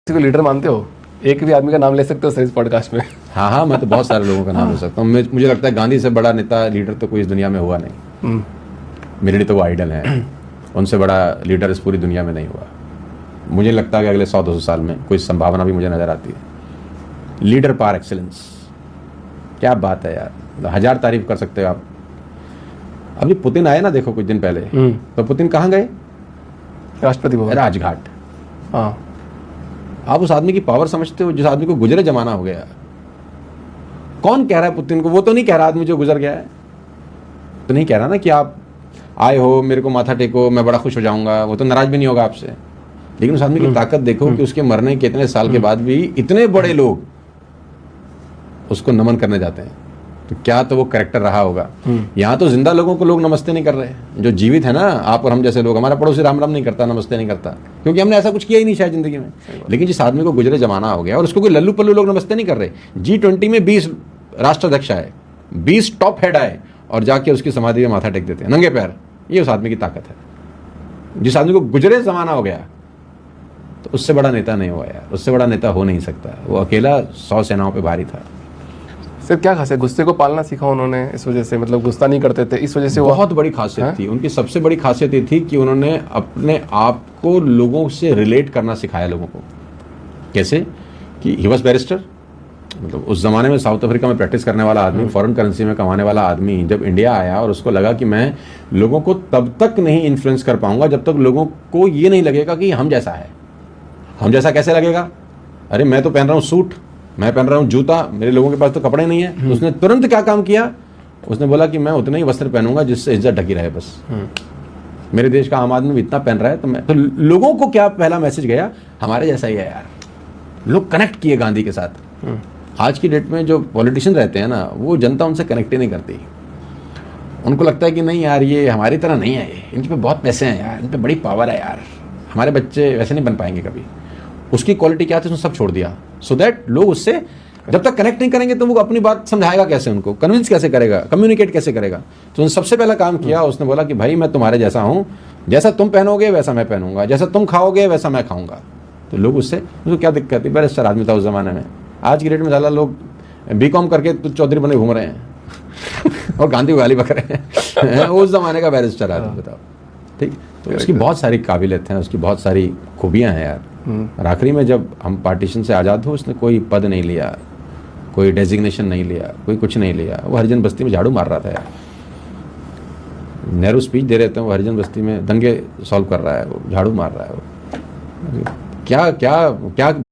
किसी को लीडर मानते हो? एक भी आदमी का नाम ले सकते हो सर इस पॉडकास्ट में? हाँ हाँ, मैं तो बहुत सारे लोगों का नाम ले सकता हूँ। मुझे लगता है गांधी से बड़ा नेता लीडर तो कोई इस दुनिया में हुआ नहीं। मेरे लिए तो वो आइडल है। उनसे बड़ा लीडर इस पूरी दुनिया में नहीं हुआ। मुझे लगता है कि अगले 100-200 साल में कोई संभावना भी मुझे नजर आती है। लीडर पार एक्सीलेंस, क्या बात है यार, 1000 तारीफ कर सकते हो आप। अभी पुतिन आए ना, देखो कुछ दिन पहले, तो पुतिन कहाँ गए? राष्ट्रपति भवन, राजघाट। हाँ। आप उस आदमी की पावर समझते हो, जिस आदमी को गुजरे जमाना हो गया? कौन कह रहा है पुतिन को? वो तो नहीं कह रहा आदमी जो गुजर गया है, तो नहीं कह रहा ना कि आप आए हो मेरे को माथा टेको मैं बड़ा खुश हो जाऊंगा। वो तो नाराज भी नहीं होगा आपसे। लेकिन उस आदमी की ताकत देखो कि उसके मरने के इतने साल के बाद भी इतने बड़े लोग उसको नमन करने जाते हैं। तो क्या तो वो कैरेक्टर रहा होगा। यहाँ तो जिंदा लोगों को लोग नमस्ते नहीं कर रहे, जो जीवित है ना, आप और हम जैसे लोग। हमारा पड़ोसी राम राम नहीं करता, नमस्ते नहीं करता, क्योंकि हमने ऐसा कुछ किया ही नहीं शायद जिंदगी में। लेकिन जिस आदमी को गुजरे जमाना हो गया और उसको कोई लल्लू पल्लू लोग नमस्ते नहीं कर रहे। G20 में 20 राष्ट्राध्यक्ष आए, 20 टॉप हेड आए और जाके उसकी समाधि में माथा टेक देते हैं नंगे पैर। ये उस आदमी की ताकत है। जिस आदमी को गुजरे जमाना हो गया, तो उससे बड़ा नेता नहीं हुआ यार, उससे बड़ा नेता हो नहीं सकता। वो अकेला 100 सेनाओं पे भारी था। सर क्या खासियत, गुस्से को पालना सीखा उन्होंने इस वजह से, मतलब गुस्सा नहीं करते थे इस वजह से? बहुत बड़ी खासियत थी उनकी। सबसे बड़ी खासियत ये थी कि उन्होंने अपने आप को लोगों से रिलेट करना सिखाया लोगों को। कैसे? कि ही वॉज बैरिस्टर, मतलब उस जमाने में साउथ अफ्रीका में प्रैक्टिस करने वाला आदमी, फॉरेन करेंसी में कमाने वाला आदमी, जब इंडिया आया और उसको लगा कि मैं लोगों को तब तक नहीं इन्फ्लुएंस कर पाऊंगा जब तक लोगों को ये नहीं लगेगा कि हम जैसा है। हम जैसा कैसे लगेगा? अरे मैं तो पहन रहा हूँ सूट, मैं पहन रहा हूँ जूता, मेरे लोगों के पास तो कपड़े नहीं है। उसने तुरंत क्या काम किया? उसने बोला कि मैं उतने ही वस्त्र पहनूंगा जिससे इज्जत ढकी रहे बस। मेरे देश का आम आदमी भी इतना पहन रहा है तो मैं, तो लोगों को क्या पहला मैसेज गया? हमारे जैसा ही है यार। लोग कनेक्ट किए गांधी के साथ। आज की डेट में जो पॉलिटिशियन रहते हैं ना, वो जनता उनसे कनेक्ट ही नहीं करती। उनको लगता है कि नहीं यार, ये हमारी तरह नहीं है, इनके पे बहुत पैसे हैं यार, इन पे बड़ी पावर है यार, हमारे बच्चे वैसे नहीं बन पाएंगे कभी। उसकी क्वालिटी क्या थी, उसने सब छोड़ दिया। सो दैट लोग उससे जब तक कनेक्ट नहीं करेंगे तो वो अपनी बात समझाएगा कैसे, उनको कन्विंस कैसे करेगा, कम्युनिकेट कैसे करेगा? तो उसने सबसे पहला काम किया, उसने बोला कि भाई मैं तुम्हारे जैसा हूँ, जैसा तुम पहनोगे वैसा मैं पहनूंगा, जैसा तुम खाओगे वैसा मैं खाऊंगा। तो लोग उसको क्या दिक्कत थी? बैरिस्टर आदमी था उस जमाने में। आज की डेट में ज़्यादा लोग BCom करके तो चौधरी बने घूम रहे हैं और गांधी को गाली बक रहे हैं। उस जमाने का बैरिस्टर आदमी, बताओ। ठीक, तो उसकी बहुत सारी काबिलियत हैं, उसकी बहुत सारी खूबियाँ हैं यार। और आखिरी में जब हम पार्टीशन से आज़ाद हो, उसने कोई पद नहीं लिया, कोई डेजिग्नेशन नहीं लिया, कोई कुछ नहीं लिया। वो हरिजन बस्ती में झाड़ू मार रहा था यार। नेहरू स्पीच दे रहे थे, वो हरिजन बस्ती में दंगे सॉल्व कर रहा है, वो झाड़ू मार रहा है। वो क्या क्या क्या